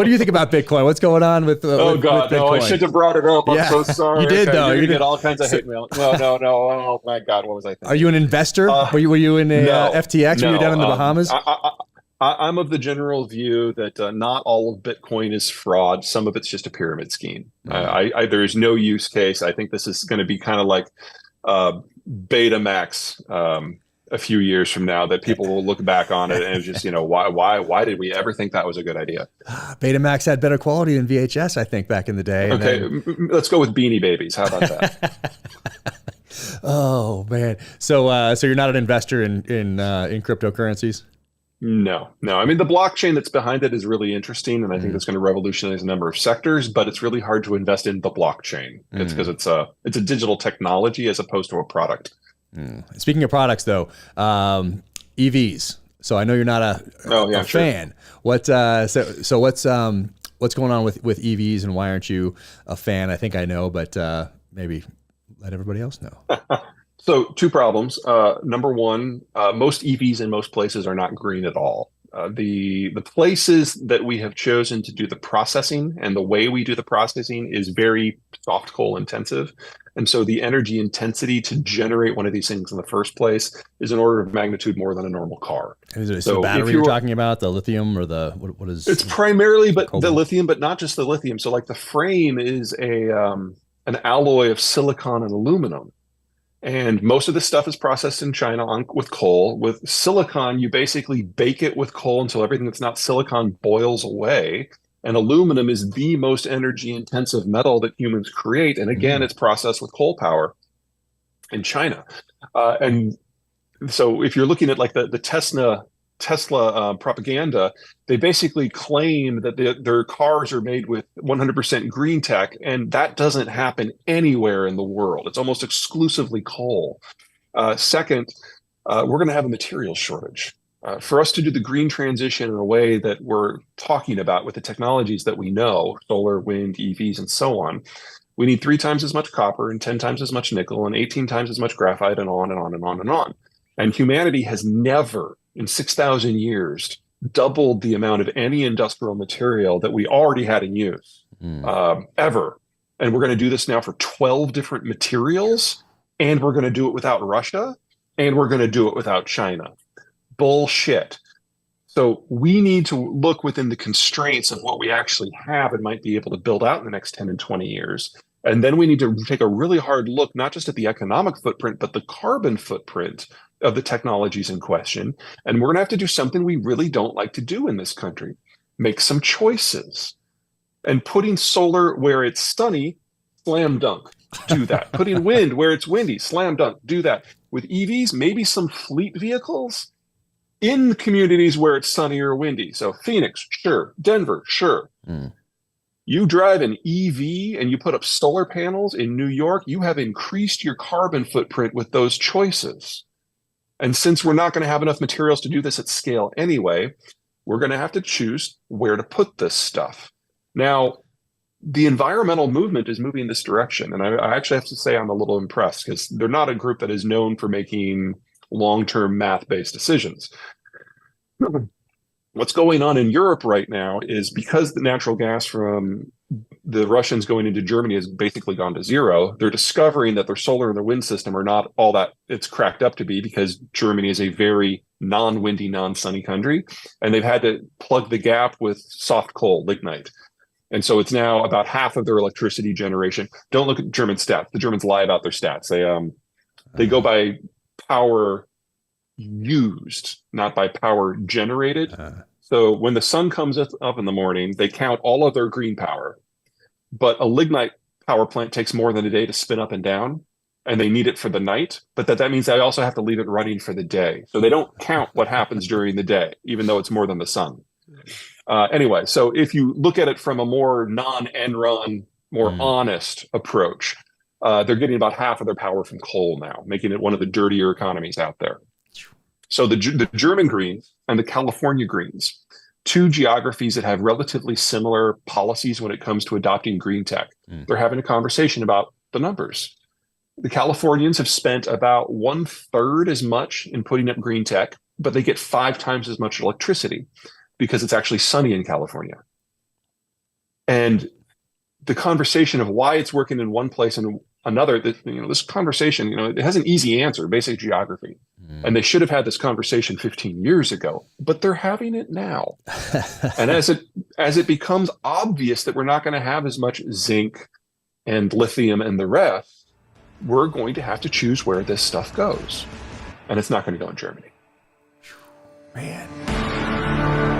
what do you think about Bitcoin? What's going on with oh God, with no, I should have brought it up. I'm so sorry. You did though. You're You gonna did get all kinds of hate mail. No. Oh my God, what was I thinking? Are you an investor? Were you in a FTX? Were you down in the Bahamas? I'm of the general view that not all of Bitcoin is fraud. Some of it's just a pyramid scheme. There's no use case. I think this is going to be kind of like Betamax a few years from now, that people will look back on it and it's just, why did we ever think that was a good idea? Betamax had better quality than VHS, I think, back in the day. Okay, let's go with Beanie Babies. How about that? Oh man, so you're not an investor in cryptocurrencies? No. I mean, the blockchain that's behind it is really interesting, and I think that's going to revolutionize a number of sectors. But it's really hard to invest in the blockchain. It's because it's a digital technology as opposed to a product. Speaking of products, though, EVs. So I know you're not a fan. What's what's going on with EVs, and why aren't you a fan? I think I know, but maybe let everybody else know. So two problems. Number one, most EVs in most places are not green at all. The places that we have chosen to do the processing and the way we do the processing is very soft coal intensive. And so the energy intensity to generate one of these things in the first place is an order of magnitude more than a normal car. Is it the battery you're talking about, the lithium, or the what is? It's primarily the lithium, but not just the lithium. So like the frame is an alloy of silicon and aluminum. And most of this stuff is processed in China with coal. With silicon, you basically bake it with coal until everything that's not silicon boils away. And aluminum is the most energy intensive metal that humans create. And again, it's processed with coal power in China. And so if you're looking at like the Tesla propaganda, they basically claim that their cars are made with 100% green tech, and that doesn't happen anywhere in the world. It's almost exclusively coal. Second, we're going to have a material shortage. For us to do the green transition in a way that we're talking about with the technologies that we know, solar, wind, EVs, and so on, we need 3 times as much copper and 10 times as much nickel and 18 times as much graphite and on and on and on and on. And humanity has never in 6,000 years doubled the amount of any industrial material that we already had in use ever. And we're going to do this now for 12 different materials, and we're going to do it without Russia, and we're going to do it without China. Bullshit. So we need to look within the constraints of what we actually have and might be able to build out in the next 10 and 20 years. And then we need to take a really hard look, not just at the economic footprint, but the carbon footprint of the technologies in question. And we're going to have to do something we really don't like to do in this country. Make some choices. And putting solar where it's sunny, slam dunk, do that. Putting wind where it's windy, slam dunk, do that. With EVs, maybe some fleet vehicles in communities where it's sunny or windy. So Phoenix, sure. Denver, sure. You drive an EV and you put up solar panels in New York, you have increased your carbon footprint with those choices. And since we're not going to have enough materials to do this at scale anyway, we're going to have to choose where to put this stuff. Now, the environmental movement is moving this direction. And I actually have to say I'm a little impressed because they're not a group that is known for making long-term math-based decisions. What's going on in Europe right now is because the natural gas from the Russians going into Germany has basically gone to zero, they're discovering that their solar and their wind system are not all that it's cracked up to be, because Germany is a very non-windy, non-sunny country, and they've had to plug the gap with soft coal, lignite. And so it's now about half of their electricity generation. Don't look at German stats. The Germans lie about their stats. They go by power used, not by power generated. So when the sun comes up in the morning, they count all of their green power. But a lignite power plant takes more than a day to spin up and down, and they need it for the night. But that means they also have to leave it running for the day. So they don't count what happens during the day, even though it's more than the sun. Anyway, so if you look at it from a more non-Enron, more honest approach, they're getting about half of their power from coal now, making it one of the dirtier economies out there. So the German Greens and the California Greens, two geographies that have relatively similar policies when it comes to adopting green tech, they're having a conversation about the numbers. The Californians have spent about 1/3 as much in putting up green tech, but they get 5 times as much electricity because it's actually sunny in California. And the conversation of why it's working in one place and another, this conversation, it has an easy answer, basic geography. And they should have had this conversation 15 years ago, but they're having it now. And as it becomes obvious that we're not going to have as much zinc and lithium and the rest, we're going to have to choose where this stuff goes. And it's not going to go in Germany. Man.